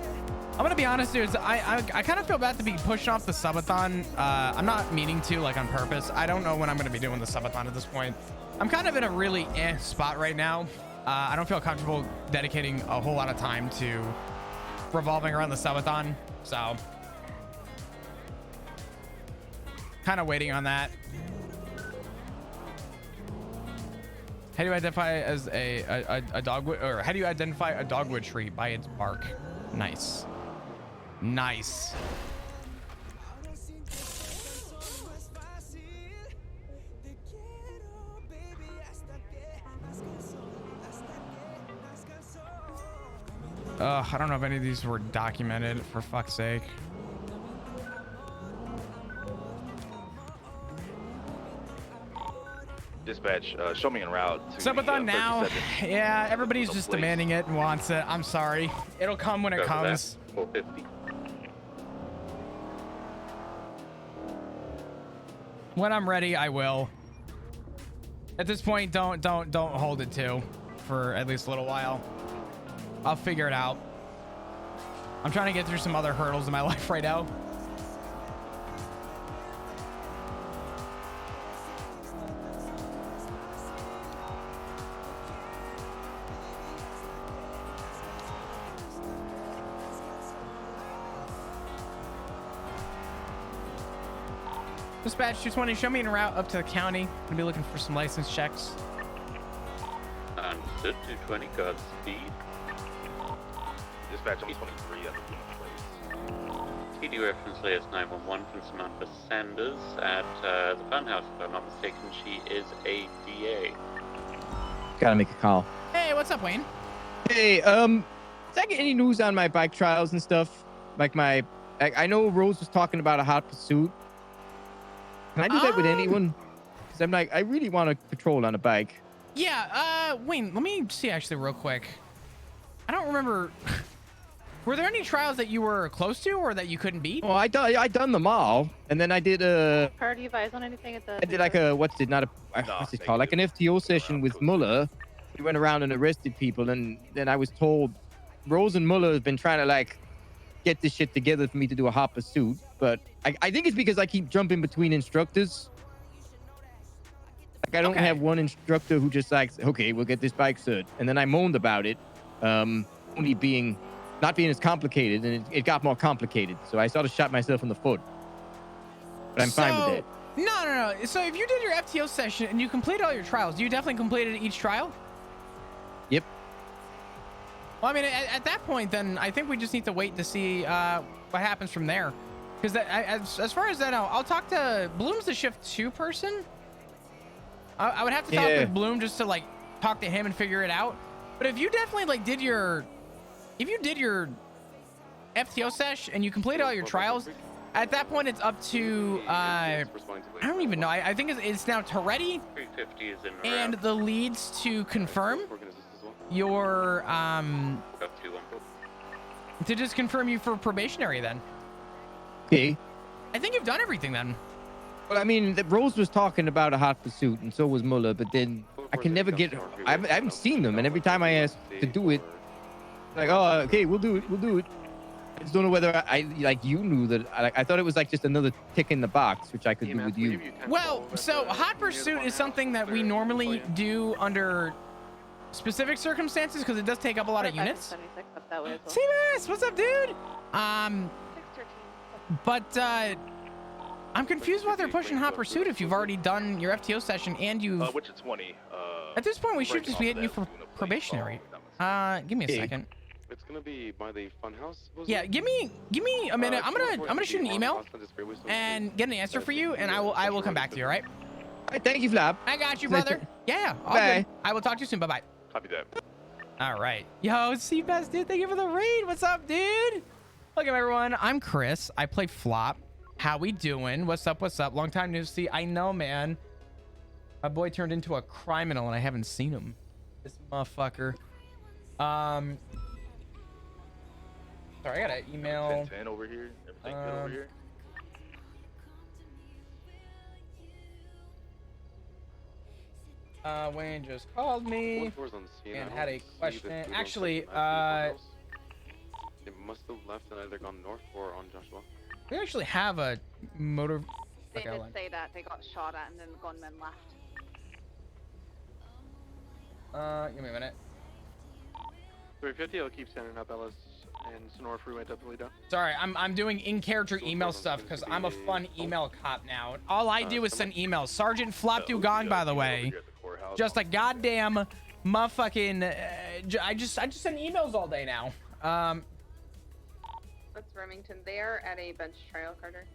I'm gonna be honest, dudes. I kind of feel bad to be pushing off the subathon. I'm not meaning to, like, on purpose. I don't know when I'm gonna be doing the subathon at this point. I'm kind of in a really spot right now. I don't feel comfortable dedicating a whole lot of time to revolving around the subathon, so kind of waiting on that. How do you identify as a dogwood, or how do you identify a dogwood tree by its bark? Nice. Nice. I don't know if any of these were documented, for fuck's sake. Dispatch, show me en route to Subathon now. Yeah, everybody's just demanding it and wants it. I'm sorry. It'll come when it comes. 450. When I'm ready, I will. At this point, don't hold it to for at least a little while. I'll figure it out. I'm trying to get through some other hurdles in my life right now. Dispatch 220, show me en route up to the county. I'm gonna be looking for some license checks. Understood. 220, Godspeed. Dispatch on 23 at the place. TD reference layers 911 from Samantha Sanders at the funhouse. If I'm not mistaken, she is a DA. Gotta make a call. Hey, what's up, Wayne? Hey, did I get any news on my bike trials and stuff? Like I know Rose was talking about a hot pursuit. Can I do that with anyone? Because I'm like, I really want to patrol on a bike. Yeah, Wayne, let me see actually real quick. I don't remember. Were there any trials that you were close to or that you couldn't beat? Oh, I done them all, and then I did a. Car, do you advise on anything at the? I did like a what's it called? Like an FTO session with Muller. We went around and arrested people, and then I was told Rose and Muller have been trying to like get this shit together for me to do a hot pursuit, but I think it's because I keep jumping between instructors. Like I don't have one instructor who just like, okay, we'll get this bike cert, and then I moaned about it, only not being as complicated, and it got more complicated. So I sort of shot myself in the foot. But I'm fine with that. No. So if you did your FTO session and you completed all your trials, you definitely completed each trial? Yep. Well, I mean, at that point, then I think we just need to wait to see what happens from there. Because as far as that, I'll talk to Bloom's the shift 2 person. I would have to talk with Bloom just to like talk to him and figure it out. But if you definitely like did your FTO sesh and you completed all your trials, at that point it's up to I don't even know. I think it's now Toretti and the leads to confirm your to just confirm you for probationary then. Okay. I think you've done everything then. Well, I mean, Rose was talking about a hot pursuit, and so was Muller, but then I can never get. I haven't seen them, and every time I ask to do it, like, oh, okay, we'll do it. I just don't know whether I like you knew that. I thought it was like just another tick in the box, which I could do with you. Well, so hot pursuit is something that we normally do under specific circumstances because it does take up a lot of units. CMS, what's up, dude? But I'm confused why they're pushing hot pursuit if you've already done your FTO session and you've. Which is 20. At this point, we should just be hitting you for probationary. Give me a second. It's gonna be by the funhouse. Yeah, give me a minute. I'm gonna shoot an email and get an answer for you, and I will come back to you. All right? All right, thank you, Flap. I got you, brother. Yeah. All Bye. good. I will talk to you soon. Bye bye. Copy that. All right. Yo, Seabass, dude. Thank you for the raid. What's up, dude? Welcome, everyone. I'm Chris. I play Flop. How we doing? What's up? Long time no see. I know, man. My boy turned into a criminal and I haven't seen him. This motherfucker. Sorry, I got an email. 10 over here. Everything good over here. Wayne just called me and had a question. Actually, they must have left and either gone north or on Joshua. we actually have a motor. They did say that they got shot at and then the gunmen left. Give me a minute. 350, I'll keep sending up Ellis and Sonora Freeway to Toledo. Sorry, I'm doing in-character email stuff because I'm a fun email cop now. All I do is send emails. Sergeant Flop Dugong, by the way, just a goddamn motherfucking. I just send emails all day now. That's Remington there at a bench trial, Carter.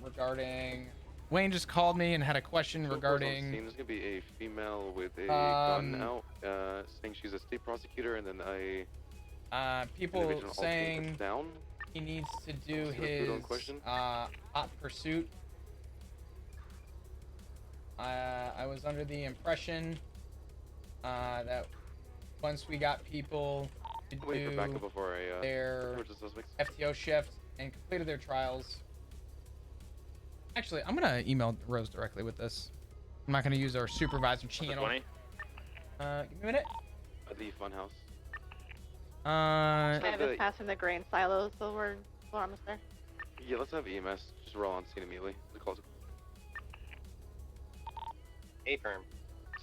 Regarding Wayne just called me and had a question regarding. There's gonna be a female with a gun out, saying she's a state prosecutor, and then people saying he needs to do his hot pursuit. I was under the impression that once we got people to do their FTO shift and completed their trials. Actually, I'm gonna email Rose directly with this. I'm not gonna use our supervisor channel. Give me a minute. The funhouse. I haven't passed in the grain silos, so we're almost there. Yeah, let's have EMS just roll on scene immediately. The calls. Affirm.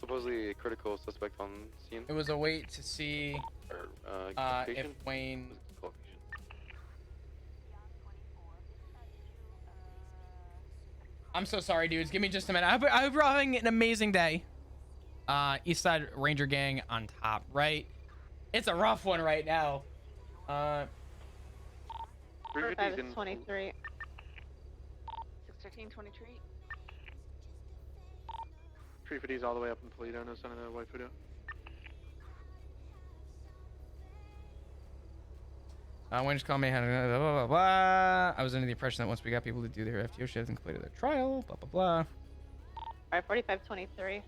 Supposedly a critical suspect on scene. It was a wait to see if Wayne. I'm so sorry, dudes. Give me just a minute. I hope you're having an amazing day. East Side Ranger Gang on top, right? It's a rough one right now. 45 is 23. 613, 23. 350's all the way up in Toledo, no sign of the white Fudo. Wayne just called me. Blah, blah, blah, blah. I was under the impression that once we got people to do their FTO shifts and completed their trial, blah, blah, blah. Alright, 45, 23.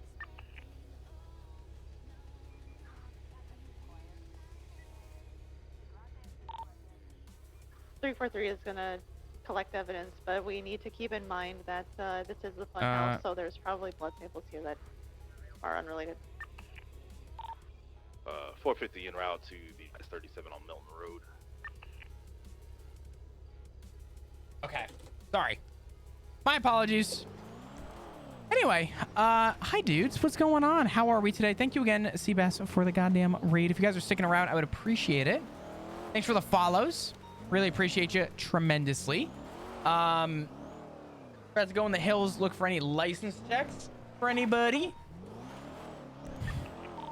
.343 is gonna collect evidence, but we need to keep in mind that this is the fun house, so there's probably blood samples here that are unrelated. 450 en route to the S37 on Milton Road. Okay. Sorry. My apologies. Anyway, hi dudes, what's going on? How are we today? Thank you again, Seabass, for the goddamn raid. If you guys are sticking around, I would appreciate it. Thanks for the follows. Really appreciate you tremendously. About to go in the hills, look for any license checks for anybody.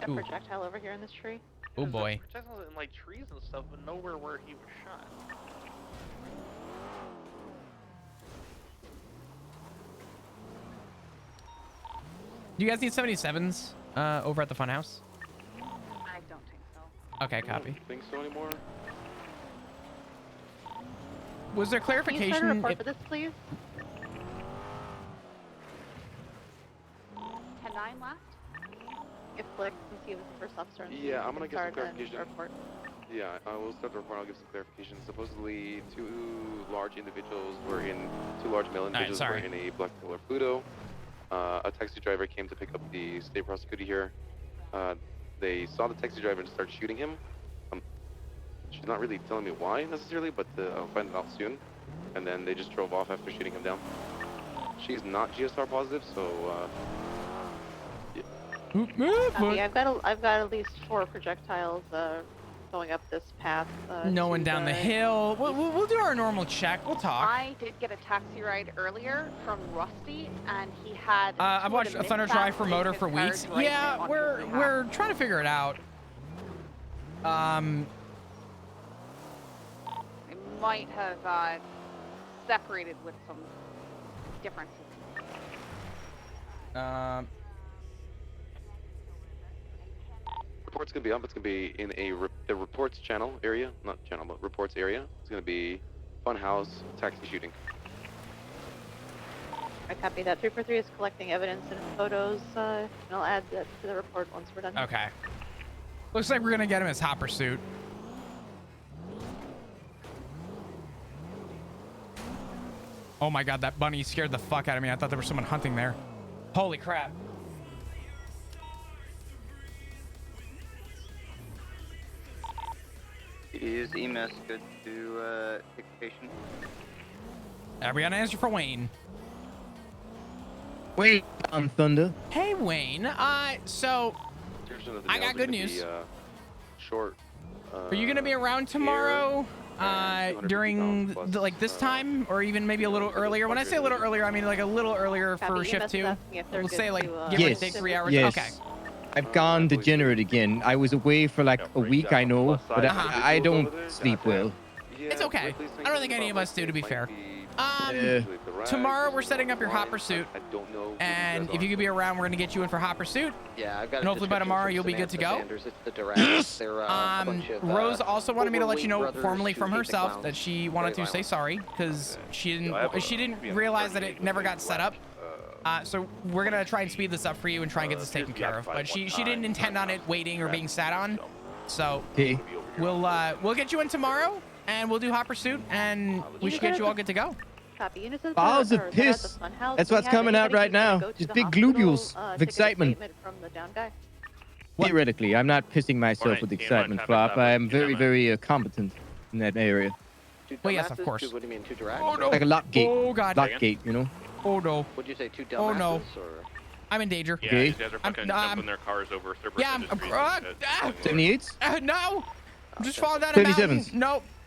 A Ooh. projectile over here in this tree. Oh boy. Projectiles in like trees and stuff, but nowhere where he was shot. Do you guys need 77s over at the funhouse? I don't think so. Okay, copy. I don't think so anymore. Was there Can you clarification? start a report for this, please? 10-9 last? If Flick, since he was the first officer in the Yeah, I'm gonna can get some start and clarification. report. Yeah, I will start the report. I'll give some clarification. Supposedly, two large male individuals were in a black color Pluto. A taxi driver came to pick up the state prosecutor here. They saw the taxi driver and started shooting him. She's not really telling me why necessarily, but I'll find it out soon. And then they just drove off after shooting him down. She's not GSR positive, so yeah. Copy. I've got at least 4 projectiles going up this path. No one to down the hill. We'll do our normal check. We'll talk. I did get a taxi ride earlier from Rusty, and he had. I've watched a Thunder Drive for Motor for weeks. Yeah, we're trying to figure it out. I might have separated with some differences. Report's gonna be up. It's gonna be in the reports channel area, not channel, but reports area. It's gonna be funhouse taxi shooting. I copy that. 343 is collecting evidence and photos, and I'll add that to the report once we're done. Okay. Looks like we're gonna get him his hot pursuit. Oh my god, that bunny scared the fuck out of me. I thought there was someone hunting there. Holy crap. Is EMS good to take a patient? We got an answer for Wayne. Wait, Thunder. Hey Wayne, so I got good news. Short. Are you gonna be around tomorrow? During like this time, or even maybe a little earlier? When I say a little earlier, I mean like a little earlier for shift 2. We'll say like give or take 3 hours. Yes. Okay. I've gone degenerate again. I was away for like a week, I know, but I don't sleep well. It's okay. I don't think any of us do, to be fair. Tomorrow we're setting up your hot pursuit, and if you could be around, we're gonna get you in for hot pursuit. Yeah, I've got. And hopefully by tomorrow you'll be good to go. It's the Durans. They're a bunch of, Rose also wanted me to let you know brothers formally who from hate the herself clowns. that she wanted to say sorry because she didn't realize that it never got set up. So we're gonna try and speed this up for you and try and get this taken care of. But she didn't intend on it waiting or being sat on. So we'll get you in tomorrow and we'll do hot pursuit and we should get you all good to go. Copy. Units at the- Balls of or piss. at the Funhouse. That's Do we what's have coming out anybody right who's gonna now. go to Just the big hospital, globules to of get a excitement. statement from the down guy? Theoretically, I'm not pissing myself with excitement, Flop. I am very, very competent in that area. Well, yes, of course. What do you mean, 2 Durags? Oh, no. Like a lock gate. Oh, God. Lock gate, you know? Oh, no. Would you say 2 dumbasses? Oh, no. Or? I'm in danger. Yeah, Okay. these guys are fucking dumping their cars over Cerberus Yeah, Industries. 78s? No. I'm just falling down a mountain. 37s.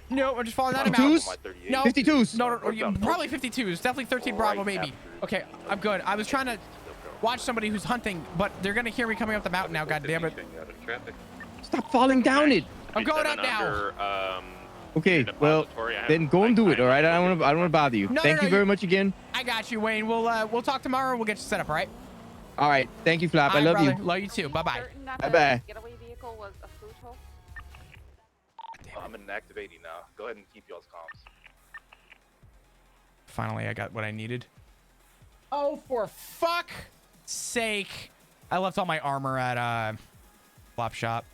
No, I'm just falling down a mountain. 52s? No. 52s? No, probably 52s. Definitely 13 Bravo, maybe. Okay, I'm good. I was trying to watch somebody who's hunting, but they're going to hear me coming up the mountain now, goddammit. Stop falling down it. I'm going up now. Okay, well, then go and do it, all right? I don't want to bother you. No, Thank no, you very much again. I got you, Wayne. We'll talk tomorrow. We'll get you set up, all right? All right. Thank you, Flop. I All right, love brother. you. Love you too. Bye-bye. Certain that the Bye-bye. getaway vehicle was a Pluto. I'm in activating now. Go ahead and keep y'all's comms. Finally, I got what I needed. Oh, for fuck's sake. I left all my armor at Flop Shop.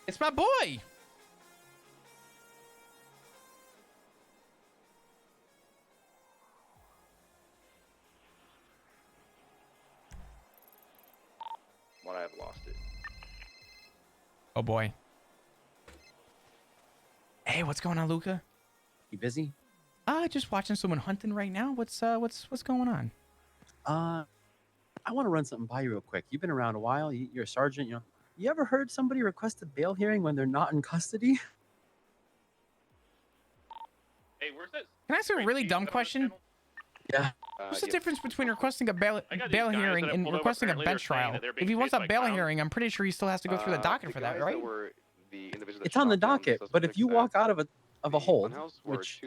It's my boy. Oh boy. Hey, what's going on, Luca? You busy? Just watching someone hunting right now. What's going on? I want to run something by you real quick. You've been around a while. You're a sergeant. You ever heard somebody request a bail hearing when they're not in custody? Hey, where's that? Can I ask a really dumb question? Yeah. What's the difference between requesting a bail hearing and requesting a bench trial? If he wants a bail hearing, I'm pretty sure he still has to go through the docket for that, right? It's on the docket, but if you walk out of a hold, which,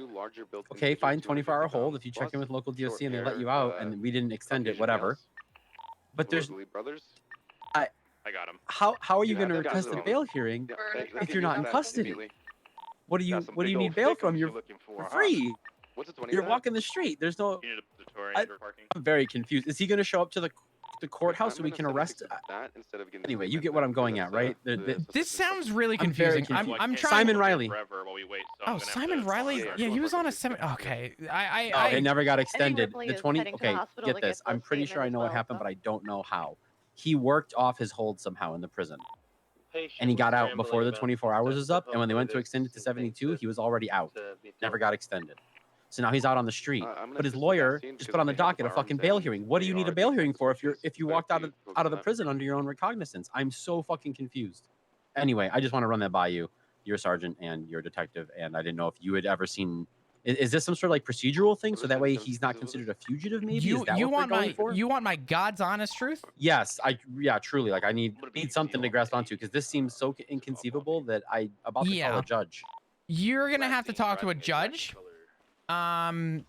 okay, fine, 24-hour hold, if you check in with local DOC and they let you out and we didn't extend it, whatever. But there's, I got him. how are you going to request a bail hearing if you're not in custody? What do you need bail from? You're free. You're walking the street. There's no. I'm very confused. Is he going to show up to the courthouse so we can arrest? Anyway, you get what I'm going at, right? This sounds really confusing. I'm trying. Simon Riley. Oh, Simon Riley. Yeah, he was on a 7. Okay, it never got extended. Ripley The is 20. heading to the Okay, hospital get to this. get I'm pretty sure I know what happened, but I don't know how. He worked off his hold somehow in the prison, and he got out before the 24 hours was up. And when they went to extend it to 72, he was already out. Never got extended. So now he's out on the street. But his lawyer just put on the docket a fucking bail hearing. What do you need a bail hearing for if you walked out of the prison under your own recognizance? I'm so fucking confused. Anyway, I just want to run that by you. You're a sergeant and you're a detective, and I didn't know if you had ever seen. Is this some sort of like procedural thing, so that way he's not considered a fugitive? Maybe you want my God's honest truth? Yes, truly. Like I need something to grasp onto because this seems so inconceivable that I'm about to call a judge. You're gonna have to talk to a judge. 22B.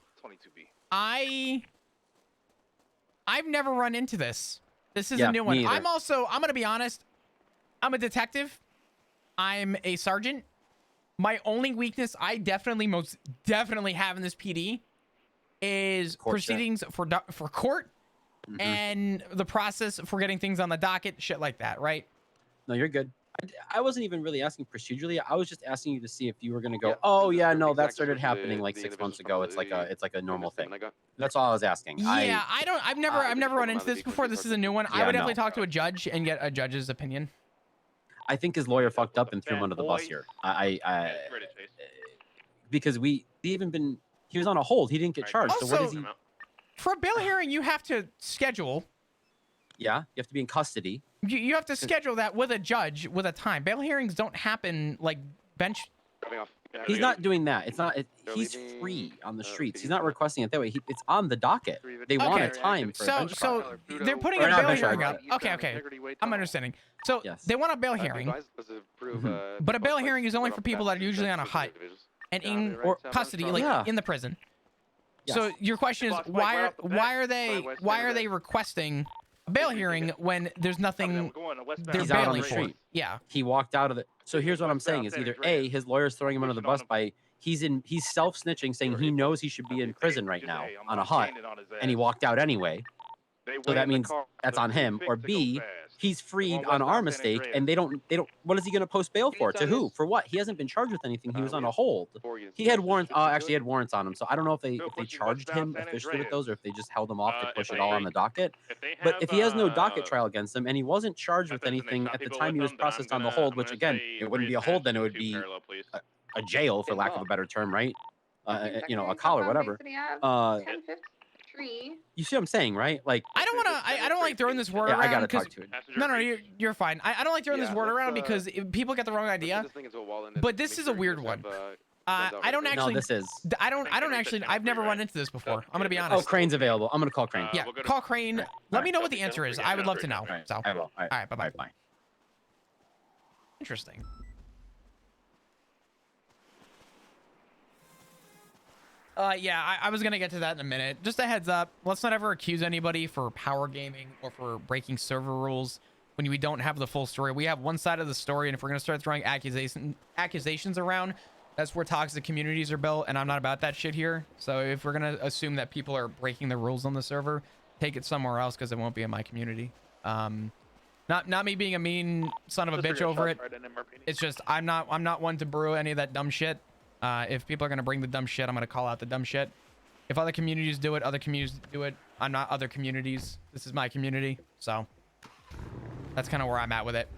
I've never run into this. This is a new one. I'm gonna be honest. I'm a detective. I'm a sergeant. My only weakness most definitely have in this PD is proceedings for court and the process for getting things on the docket, shit like that, right? No, you're good. I wasn't even really asking procedurally. I was just asking you to see if you were going to go, oh yeah, no, that started happening like 6 months ago. It's like a normal thing. That's all I was asking. Yeah, I've never run into this before. This is a new one. I would definitely talk to a judge and get a judge's opinion. I think his lawyer fucked up and threw him under the bus here. Because he was on a hold. He didn't get charged. Also, so what is he? For a bail hearing, you have to schedule. Yeah, you have to be in custody. You have to schedule that with a judge with a time. Bail hearings don't happen like bench. He's not doing that. It's not. He's free on the streets. He's not requesting it that way. It's on the docket. They want a time for a bench trial. So they're putting a bail hearing up. Okay. I'm understanding. So they want a bail hearing, but a bail hearing is only for people that are usually on a hut and in custody, like in the prison. So your question is why are they requesting a bail hearing when there's nothing they're He's out on bailing the for? street. Yeah. He walked out of the. So here's what I'm saying is either A, his lawyer's throwing him under the bus by he's self-snitching, saying he knows he should be in prison right now on a hut, and he walked out anyway. So that means that's on him. Or B, he's freed on our mistake, and they don't. What is he going to post bail for? To who? For what? He hasn't been charged with anything. He was on a hold. He had warrants. Actually, he had warrants on him. So I don't know if they charged him officially with those, or if they just held him off to push it all on the docket. But if he has no docket trial against him, and he wasn't charged with anything at the time he was processed on the hold, which again, it wouldn't be a hold, then it would be a jail, for lack of a better term, right? A collar, whatever. You see what I'm saying, right? Like I don't like throwing this word around. I gotta talk to it. No, you're fine. I don't like throwing this word around because people get the wrong idea. But this is a weird one. I don't actually. No, this is. I don't actually. I've never run into this before. I'm gonna be honest. Oh, Crane's available. I'm gonna call Crane. Yeah, call Crane. Let me know what the answer is. I would love to know. So, I will. All right, bye. Bye. Interesting. I was gonna get to that in a minute. Just a heads up, let's not ever accuse anybody for power gaming or for breaking server rules when we don't have the full story. We have one side of the story, and if we're gonna start throwing accusations around, that's where toxic communities are built, and I'm not about that shit here. So if we're gonna assume that people are breaking the rules on the server, take it somewhere else, because it won't be in my community. Not me being a mean son of a bitch over it. It's just I'm not one to brew any of that dumb shit. If people are going to bring the dumb shit, I'm going to call out the dumb shit. If other communities do it, other communities do it. I'm not other communities. This is my community. So that's kind of where I'm at with it.